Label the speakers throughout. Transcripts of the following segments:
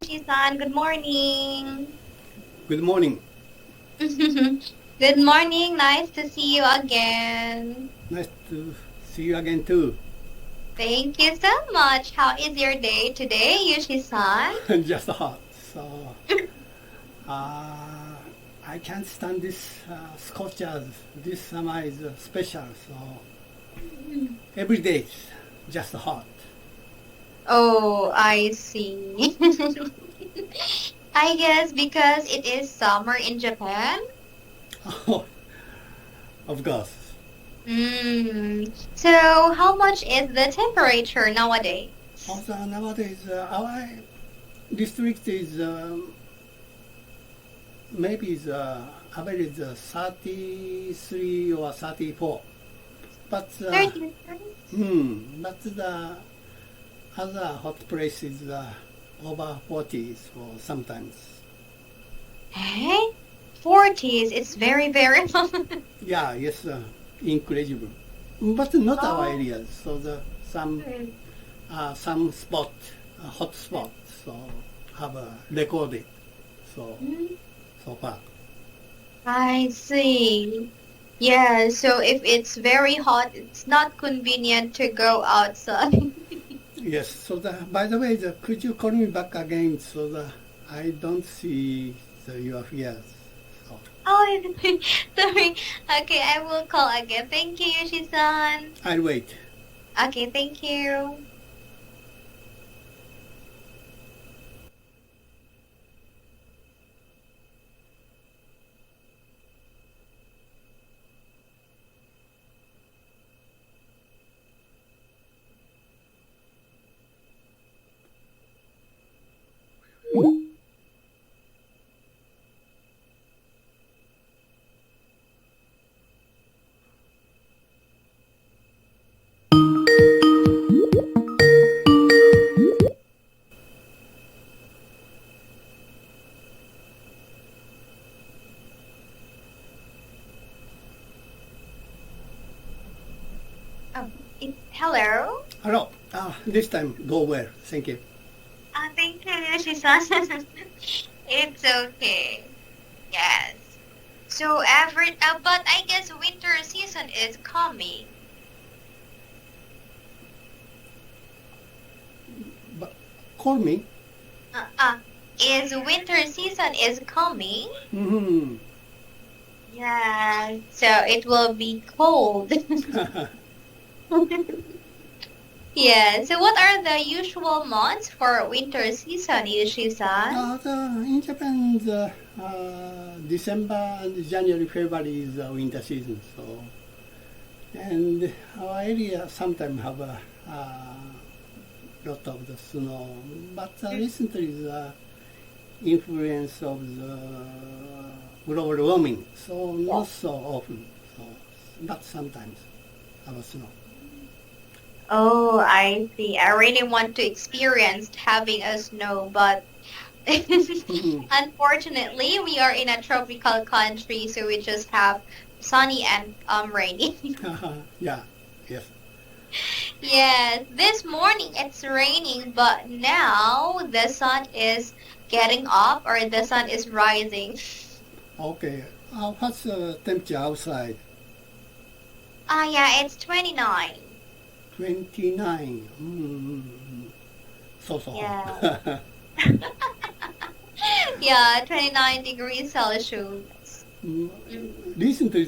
Speaker 1: Yoshi-san. Good morning.
Speaker 2: Good morning.
Speaker 1: Good morning. Nice to see you again.
Speaker 2: Nice to see you again too.
Speaker 1: Thank you so much. How is your day today, Yoshi-san?
Speaker 2: Just hot. So I can't stand this scorchers. This summer is special. So every day it's just hot.
Speaker 1: Oh, I see. I guess because it is summer in Japan.
Speaker 2: Of course.
Speaker 1: So how much is the temperature nowadays?
Speaker 2: Also nowadays our district is maybe the average 33 or 34. But
Speaker 1: 30.
Speaker 2: but the other hot places over 40s or sometimes.
Speaker 1: Eh? 40s, it's very, very long.
Speaker 2: Yeah, yes, incredible. But not our
Speaker 1: Oh.
Speaker 2: areas. So some spot, hot spots, so have recorded. So far.
Speaker 1: I see. Yeah, so if it's very hot, it's not convenient to go outside.
Speaker 2: Yes. So by the way, could you call me back again so that I don't see your fears? So,
Speaker 1: Oh, sorry. Okay, I will call again. Thank you, Yoshi-san.
Speaker 2: I'll wait.
Speaker 1: Okay, thank you. Oh, hello.
Speaker 2: Hello. This time go well. Thank you.
Speaker 1: Thank you, Yoshi-san. It's okay. Yes. So but I guess winter season is coming.
Speaker 2: But call me.
Speaker 1: Is winter season is coming?
Speaker 2: Mm-hmm.
Speaker 1: Yeah. So it will be cold. Yeah. So what are the usual months for winter season, Yoshi-san?
Speaker 2: In Japan, December and January, February is the winter season. So, and our area sometimes have a lot of the snow, but recently the influence of the global warming, so not so often. So, but sometimes have snow.
Speaker 1: Oh, I see. I really want to experience having a snow, but unfortunately, we are in a tropical country, so we just have sunny and rainy.
Speaker 2: Yeah, yes.
Speaker 1: Yes, this morning it's raining, but now the sun is getting up or the sun is rising.
Speaker 2: Okay. What's the temperature outside?
Speaker 1: Yeah, it's 29.
Speaker 2: 29. So.
Speaker 1: Yeah. Yeah, 29 degrees Celsius.
Speaker 2: Recently,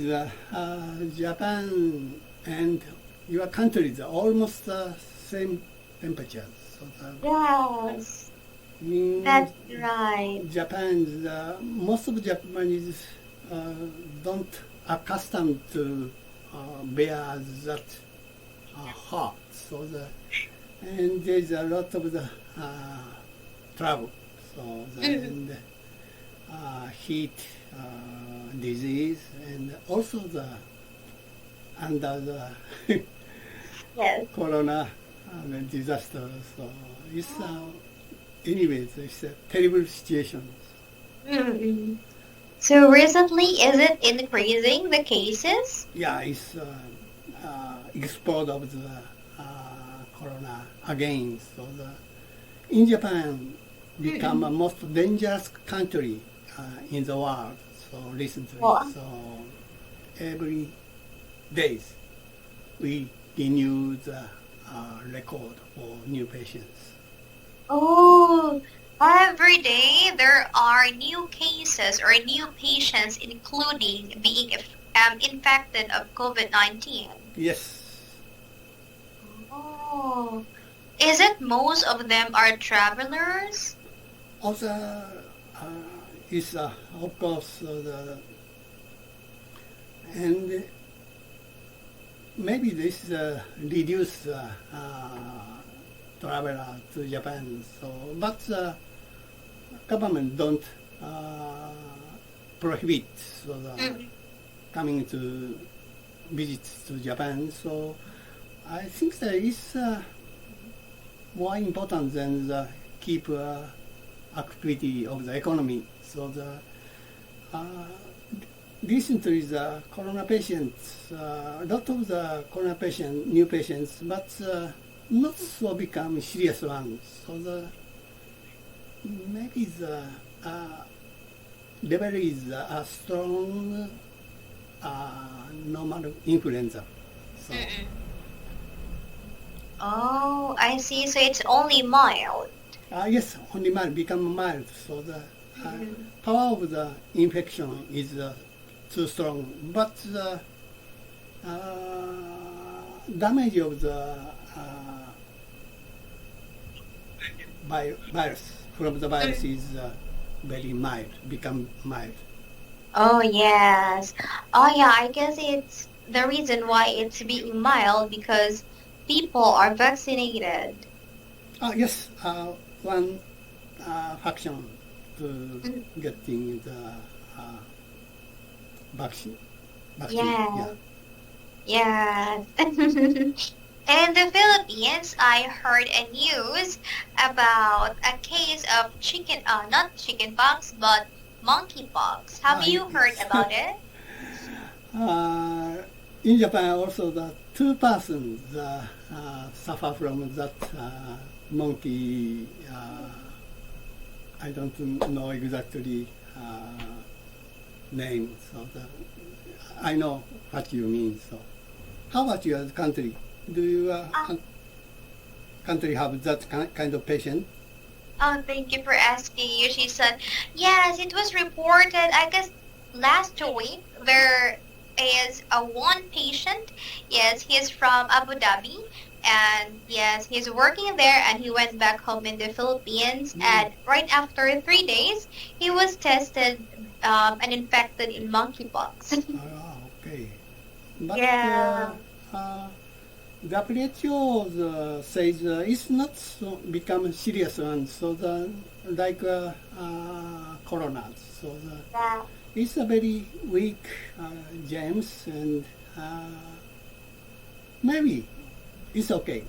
Speaker 2: Japan and your country is almost the same temperature. So
Speaker 1: Yes,
Speaker 2: in
Speaker 1: that's right.
Speaker 2: Japan, most of Japanese don't accustomed to bear that hot. So and there's a lot of the trouble. So and heat disease and also the under the
Speaker 1: Yes.
Speaker 2: corona disaster. So it's anyways it's a terrible situation.
Speaker 1: Mm-mm. So recently, is it increasing the cases?
Speaker 2: Yeah, it's explode of the corona again. So in Japan, become a most dangerous country in the world. So recently,
Speaker 1: Oh.
Speaker 2: so every days we renew the record for new patients.
Speaker 1: Oh, every day there are new cases or new patients, including being infected of COVID-19.
Speaker 2: Yes.
Speaker 1: Oh, is it most of them are travelers?
Speaker 2: Also, is of course and maybe this reduce traveler to Japan. So, but the government don't prohibit so the coming to visit to Japan. So, I think that is more important than the keep activity of the economy. So the recently the corona patients, a lot of the corona patient, new patients, but not so become serious ones. So the maybe the level is a strong normal influenza. So.
Speaker 1: Oh, I see. So it's only mild.
Speaker 2: Yes, only mild, become mild. So the power of the infection is too strong, but the damage of the virus from the virus is very mild, become mild.
Speaker 1: Oh, yes. Oh, yeah, I guess it's the reason why it's being mild because people are vaccinated.
Speaker 2: Yes, one faction to getting the vaccine.
Speaker 1: Yeah. Yes. In the Philippines, I heard a news about a case of not chickenpox, but monkeypox. Have you heard about it?
Speaker 2: In Japan, also the two persons suffer from that monkey. I don't know exactly name. So I know what you mean. So, how about your country? Do your country have that kind of patient?
Speaker 1: Oh, thank you for asking, Yoshi-san. Yes, it was reported, I guess, last week. There is one patient. Yes, he's from Abu Dhabi. And yes, he's working there and he went back home in the Philippines. And right after 3 days, he was tested and infected in monkeypox.
Speaker 2: Okay. But,
Speaker 1: Yeah.
Speaker 2: WHO says it's not so become serious one, so like corona. So
Speaker 1: Yeah.
Speaker 2: it's a very weak germs, and maybe it's okay.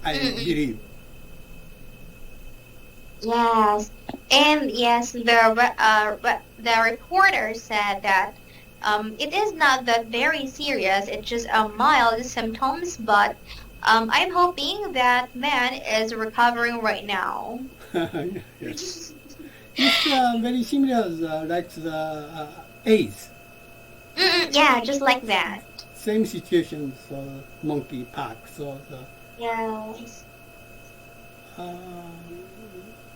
Speaker 2: I believe.
Speaker 1: Yes, and yes, the reporter said that it is not that very serious. It's just a mild symptoms, but I'm hoping that man is recovering right now.
Speaker 2: Yes. It's very similar like the AIDS.
Speaker 1: Yeah, just like that.
Speaker 2: Same situation for monkey park. So
Speaker 1: Yes.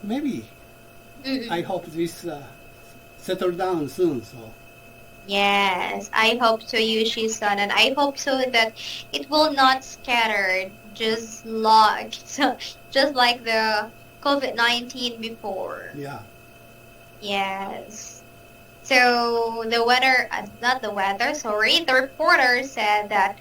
Speaker 2: maybe I hope this settle down soon. So.
Speaker 1: Yes, I hope so, Yushi-san, and I hope so that it will not scatter just just like the COVID-19 before.
Speaker 2: Yeah.
Speaker 1: Yes. So the reporter said that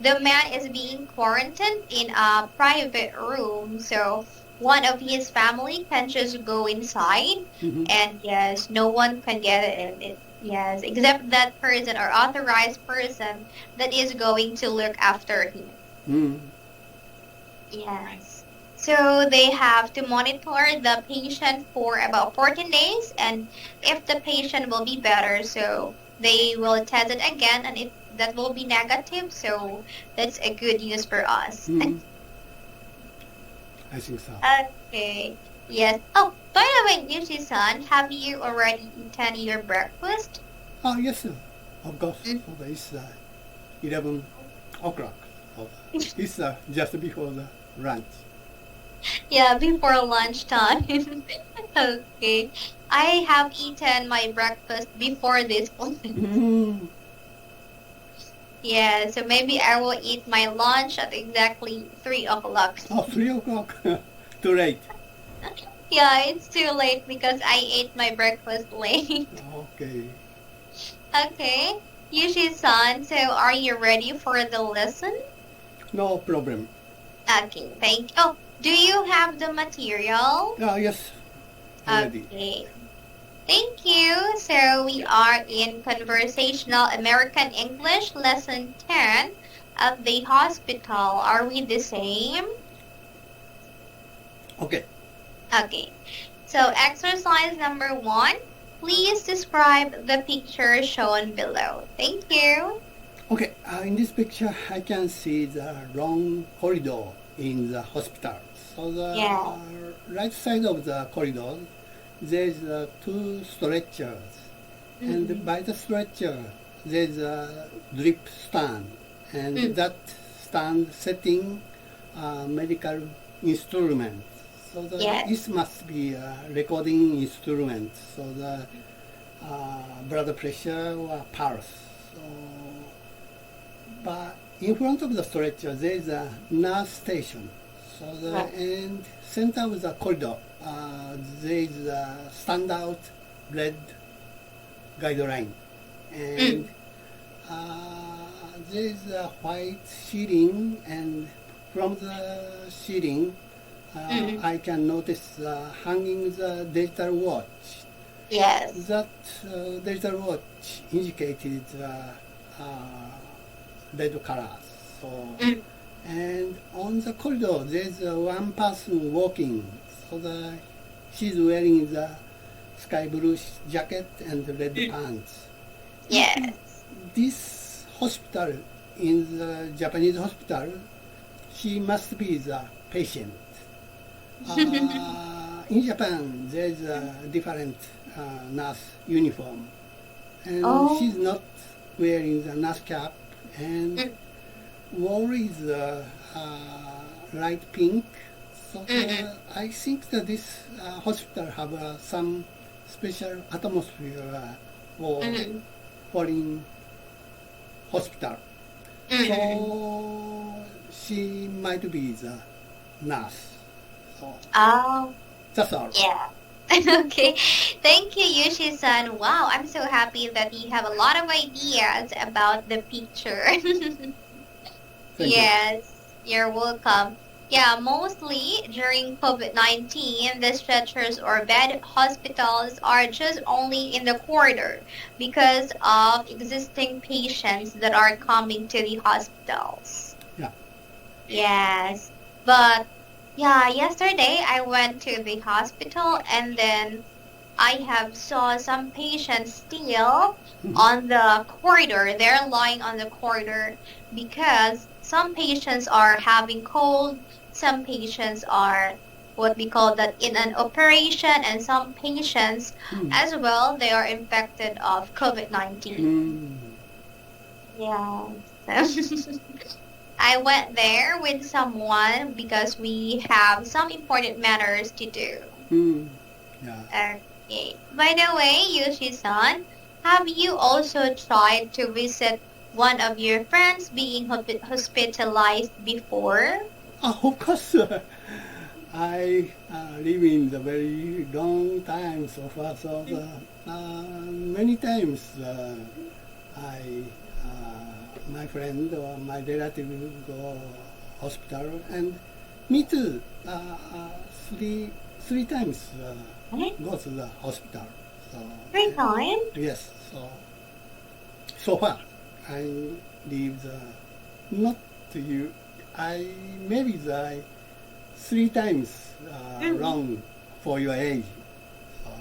Speaker 1: the man is being quarantined in a private room. So one of his family can just go inside, and yes, no one can get in. Yes, except that person or authorized person that is going to look after him. Yes. So they have to monitor the patient for about 14 days, and if the patient will be better, so they will test it again, and if that will be negative, so that's a good news for us.
Speaker 2: I think so.
Speaker 1: Okay. Yes. Oh, by the way, Yushi-san, have you already eaten your breakfast?
Speaker 2: Oh, yes, of course.
Speaker 1: Mm.
Speaker 2: So it's 11 o'clock. So it's just before the lunch.
Speaker 1: Yeah, before lunchtime. Okay. I have eaten my breakfast before this one.
Speaker 2: Mm.
Speaker 1: Yeah, so maybe I will eat my lunch at exactly 3 o'clock.
Speaker 2: Oh, 3 o'clock. Too late.
Speaker 1: Yeah, it's too late because I ate my breakfast late.
Speaker 2: Okay.
Speaker 1: Okay. Yushi-san, so are you ready for the lesson?
Speaker 2: No problem.
Speaker 1: Okay, thank you. Oh, do you have the material?
Speaker 2: Yes. Ready.
Speaker 1: Okay. Thank you. So we are in Conversational American English Lesson 10 at the hospital. Are we the same?
Speaker 2: Okay.
Speaker 1: Okay. So exercise number 1. Please describe the picture shown below. Thank you.
Speaker 2: Okay. In this picture, I can see the long corridor in the hospital. So the
Speaker 1: Yeah.
Speaker 2: right side of the corridor, there's 2 stretchers. And by the stretcher, there's a drip stand. And that stand setting medical instruments. So this must be a recording instrument. So the blood pressure or pulse. So, but in front of the stretcher, there is a nurse station. So and center of the corridor, there is a standout red guideline, and there is a white ceiling, and from the ceiling, I can notice hanging the digital watch.
Speaker 1: Yes.
Speaker 2: That digital watch indicated red colors. So, and on the corridor, there's one person walking. So she's wearing the sky blue jacket and red pants.
Speaker 1: Yes.
Speaker 2: This hospital, in the Japanese hospital, she must be the patient. In Japan, there's a different nurse uniform, and she's not wearing the nurse cap, and wall is light pink. So I think that this hospital have some special atmosphere for foreign hospital. So she might be the nurse. So that's all.
Speaker 1: Yeah. Okay. Thank you, Yushi-san. Wow, I'm so happy that you have a lot of ideas about the picture. Yes, you're welcome. Yeah, mostly during COVID-19, the stretchers or bed hospitals are just only in the corridor because of existing patients that are coming to the hospitals.
Speaker 2: Yeah.
Speaker 1: Yes. But yeah, yesterday I went to the hospital and then I have saw some patients still on the corridor. They're lying on the corridor because some patients are having cold, some patients are what we call that in an operation, and some patients as well, they are infected of COVID-19. Yeah. I went there with someone because we have some important matters to do.
Speaker 2: Yeah.
Speaker 1: Okay. By the way, Yoshi-san, have you also tried to visit one of your friends being hospitalized before?
Speaker 2: Of course, I live in the very long time so far. So many times my friend or my relative go hospital, and me too. Three times go to the hospital. So,
Speaker 1: 3 times?
Speaker 2: Yes. So far, I live not to you. Maybe 3 times wrong for your age. So.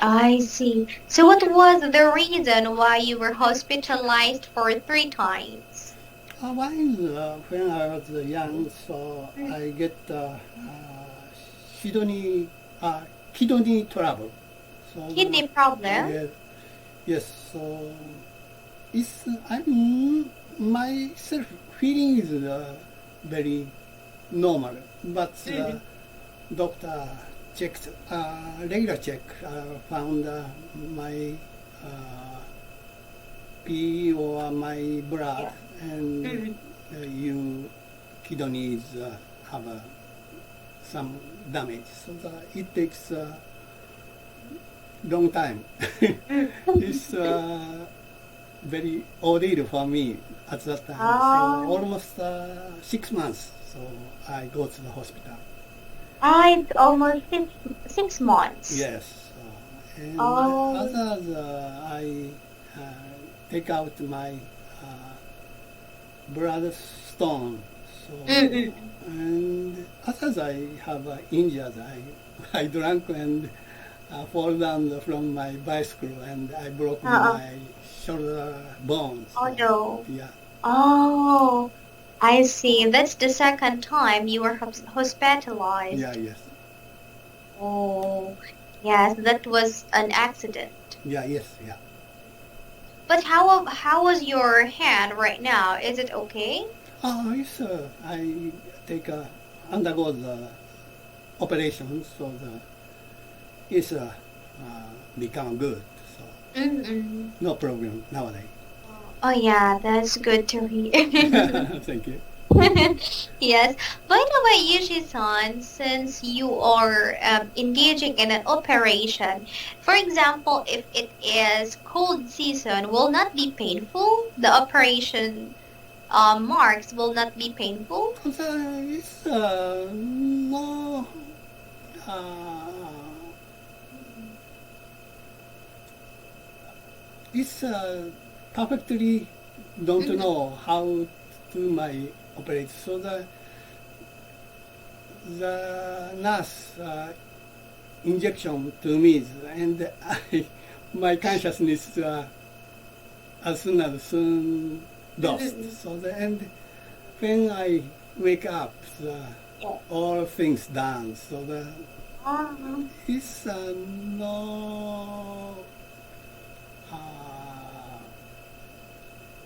Speaker 1: I see. So what was the reason why you were hospitalized for 3 times?
Speaker 2: When I was young, so I get kidney trouble. So
Speaker 1: Kidney problem?
Speaker 2: yes. So it's myself feeling is very normal, but doctor checked regular check found my pee or my blood and you kidneys have some damage, so it takes a long time. It's very ordeal for me at that time. So almost 6 months. So I go to the hospital.
Speaker 1: It's almost 6 months.
Speaker 2: Yes. And others, I take out my blood stone. So and others I have injured. I drank and fall down from my bicycle and I broke my shoulder bones.
Speaker 1: Oh no.
Speaker 2: Yeah.
Speaker 1: Oh, I see. That's the second time you were hospitalized.
Speaker 2: Yeah. Yes.
Speaker 1: Oh, yes. That was an accident.
Speaker 2: Yeah. Yes. Yeah.
Speaker 1: But how was your hand right now? Is it okay?
Speaker 2: Yes. I undergo the operation, so it's become good. So no problem nowadays.
Speaker 1: Oh yeah, that's good to hear.
Speaker 2: Thank you.
Speaker 1: Yes. By the way, Yushi-san, since you are engaging in an operation, for example, if it is cold season, will not be painful? The operation marks will not be painful?
Speaker 2: It's no. It's perfectly don't know how to my operate. So the nurse injection to me, and my consciousness as soon lost. So and when I wake up, all things done. So it's no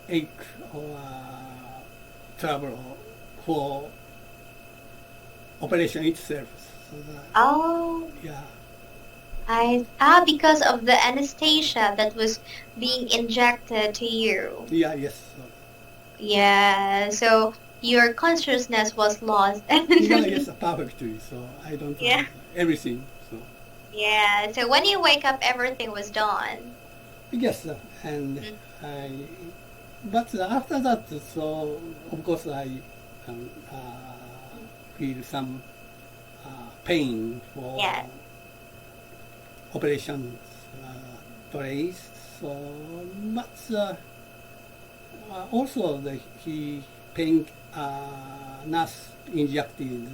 Speaker 2: ache or trouble for operation itself. So yeah.
Speaker 1: Because of the anesthesia that was being injected to you.
Speaker 2: Yeah, yes.
Speaker 1: Yeah, so your consciousness was lost.
Speaker 2: Yeah, yes, perfectly. So I don't have everything. So
Speaker 1: yeah, so when you wake up, everything was done.
Speaker 2: yes, and but after that, so of course I feel some pain for operation place. So, but also he nurse injected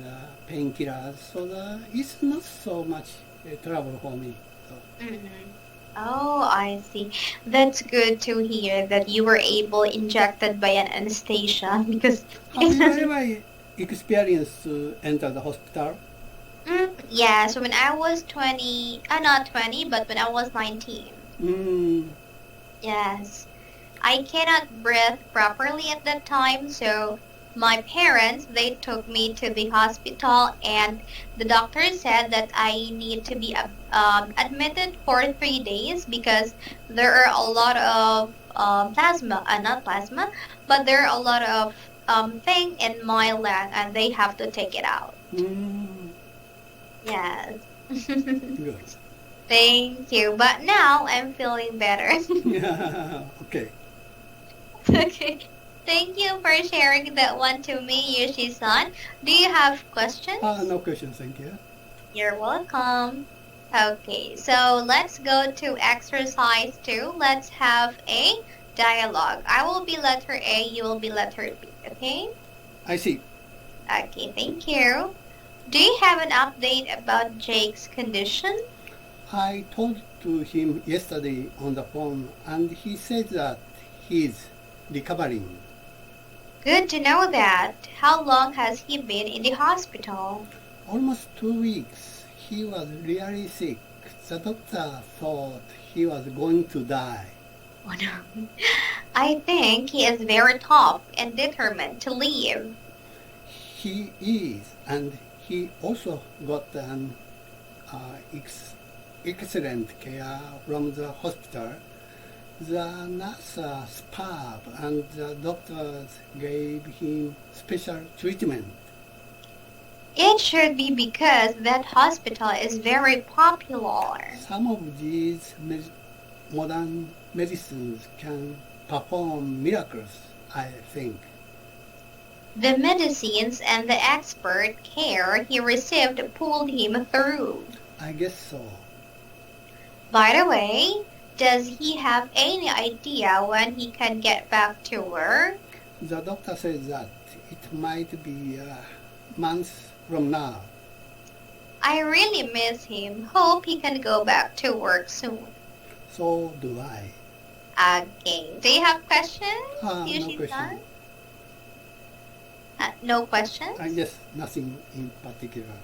Speaker 2: painkillers, so it's not so much trouble for me. So.
Speaker 1: Oh, I see. That's good to hear that you were injected by an anesthesia because.
Speaker 2: Have you ever experienced to enter the hospital?
Speaker 1: Yeah, so when I was 20, not 20, but when I was 19. Yes. I cannot breathe properly at that time, so my parents, they took me to the hospital and the doctor said that I need to be admitted for 3 days because there are a lot of not plasma, but there are a lot of thing in my lung and they have to take it out. Yes.
Speaker 2: Good.
Speaker 1: Thank you. But now I'm feeling better.
Speaker 2: Okay.
Speaker 1: Okay. Thank you for sharing that one to me, Yoshi-san. Do you have questions?
Speaker 2: No questions, thank you.
Speaker 1: You're welcome. Okay, so let's go to exercise 2. Let's have a dialogue. I will be letter A, you will be letter B, okay?
Speaker 2: I see.
Speaker 1: Okay, thank you. Do you have an update about Jake's condition?
Speaker 2: I talked to him yesterday on the phone and he said that he's recovering.
Speaker 1: Good to know that. How long has he been in the hospital?
Speaker 2: Almost 2 weeks. he was really sick. The doctor thought he was going to die.
Speaker 1: Oh no. I think he is very tough and determined to live.
Speaker 2: He is, and he also got an excellent care from the hospital. The nurse superb, and the doctors gave him special treatment.
Speaker 1: It should be because that hospital is very popular.
Speaker 2: Some of these modern medicines can perform miracles, I think.
Speaker 1: The medicines and the expert care he received pulled him through.
Speaker 2: I guess so.
Speaker 1: By the way, does he have any idea when he can get back to work?
Speaker 2: The doctor says that it might be months from now.
Speaker 1: I really miss him. Hope he can go back to work soon.
Speaker 2: So do I.
Speaker 1: Okay. Do you have questions?
Speaker 2: No question.
Speaker 1: No questions?
Speaker 2: Yes, nothing in particular.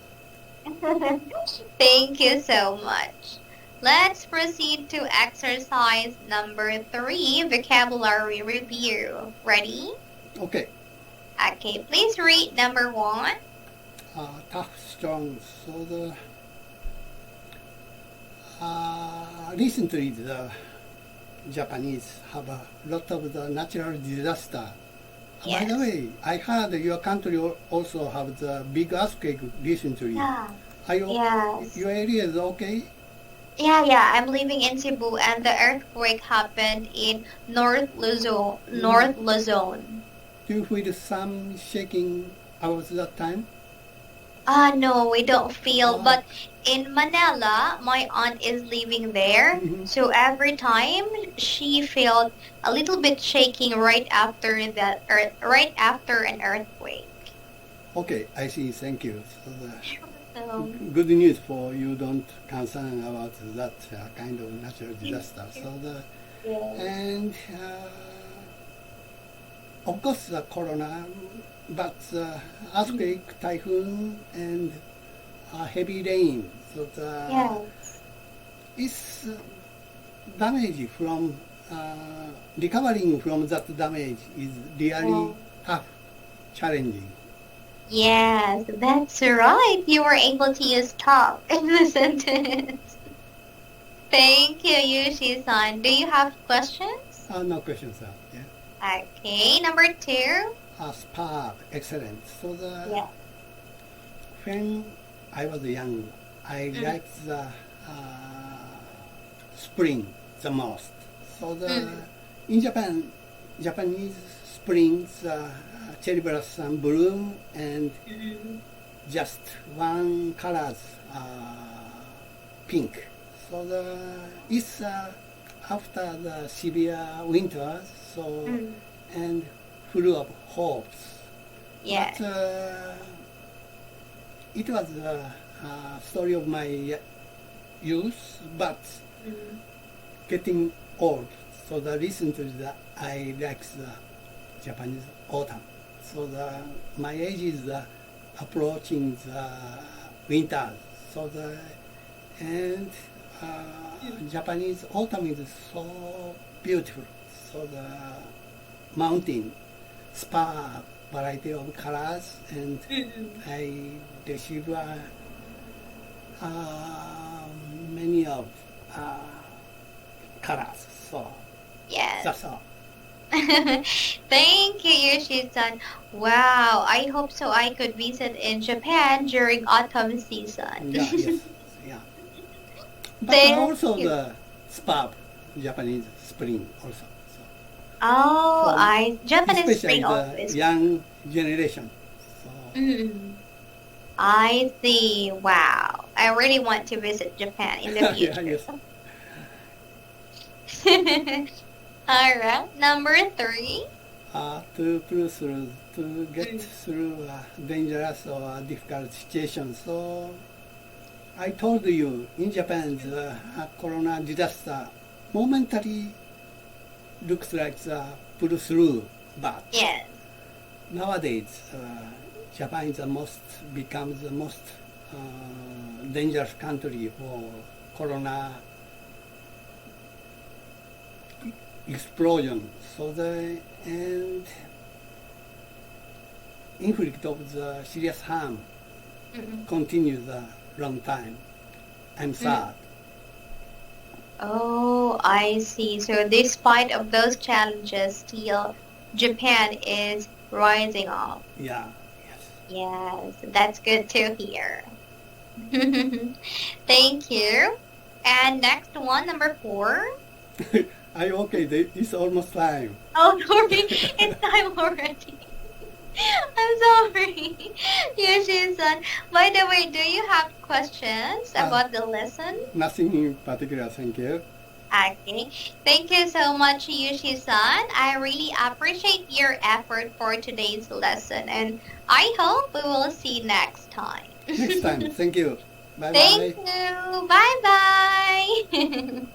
Speaker 1: Thank you so much. Let's proceed to exercise number 3, vocabulary review. Ready?
Speaker 2: Okay.
Speaker 1: Okay, please read number 1.
Speaker 2: Tough, strong. So recently the Japanese have a lot of the natural disaster.
Speaker 1: Yes.
Speaker 2: By the way, I heard your country also have the big earthquake recently.
Speaker 1: Yeah.
Speaker 2: Yes. Your area is okay?
Speaker 1: Yeah, I'm living in Cebu and the earthquake happened in North Luzon.
Speaker 2: Do you feel some shaking about that time?
Speaker 1: No, we don't feel, but in Manila, my aunt is living there, so every time she felt a little bit shaking right after an earthquake.
Speaker 2: Okay, I see. Thank you.
Speaker 1: So,
Speaker 2: good news for you. Don't concern about that kind of natural disaster. And of course the corona, but earthquake, typhoon, and heavy rain. So it's damage from recovering from that damage is really tough, challenging.
Speaker 1: yes, that's right. You were able to use tough in the sentence. Thank you, Yushi-san. Do you have questions?
Speaker 2: No questions, sir. Yeah.
Speaker 1: Okay, number 2.
Speaker 2: Superb, excellent. So when I was young, I liked the spring the most. So in Japan, Japanese springs, cherry blossom bloom and just one color, pink. So it's after the severe winters, so and full of hopes.
Speaker 1: Yes.
Speaker 2: But it was a story of my youth, but getting old. So recently I like the Japanese autumn. So my age is approaching the winter. So Japanese autumn is so beautiful. So the mountain, spa, variety of colors, and I receive many of colors. So
Speaker 1: yes.
Speaker 2: That's all.
Speaker 1: Thank you, Yoshi-san. Wow, I hope so I could visit in Japan during autumn season.
Speaker 2: Yes. But also the spa, Japanese spring also.
Speaker 1: Japanese spring also
Speaker 2: especially
Speaker 1: is
Speaker 2: the young generation. So.
Speaker 1: I see. Wow. I really want to visit Japan in the future. Alright, number 3.
Speaker 2: To pull through, to get through a dangerous or difficult situation. So I told you, in Japan, the corona disaster momentarily looks like the pull through, but nowadays Japan is becomes the most dangerous country for corona explosion. So the and inflict of the serious harm continues a long time. I'm sad.
Speaker 1: Oh, I see. So despite of those challenges, still Japan is rising up.
Speaker 2: Yeah.
Speaker 1: Yes, that's good to hear. Thank you. And next one, number 4.
Speaker 2: Okay. It's almost time.
Speaker 1: Oh, sorry. It's time already. I'm sorry. Yoshi-san. By the way, do you have questions about the lesson?
Speaker 2: Nothing in particular. Thank you.
Speaker 1: Okay. Thank you so much, Yoshi-san. I really appreciate your effort for today's lesson, and I hope we will see you next time.
Speaker 2: Next time. Thank you. Bye-bye.
Speaker 1: Thank you. Bye-bye.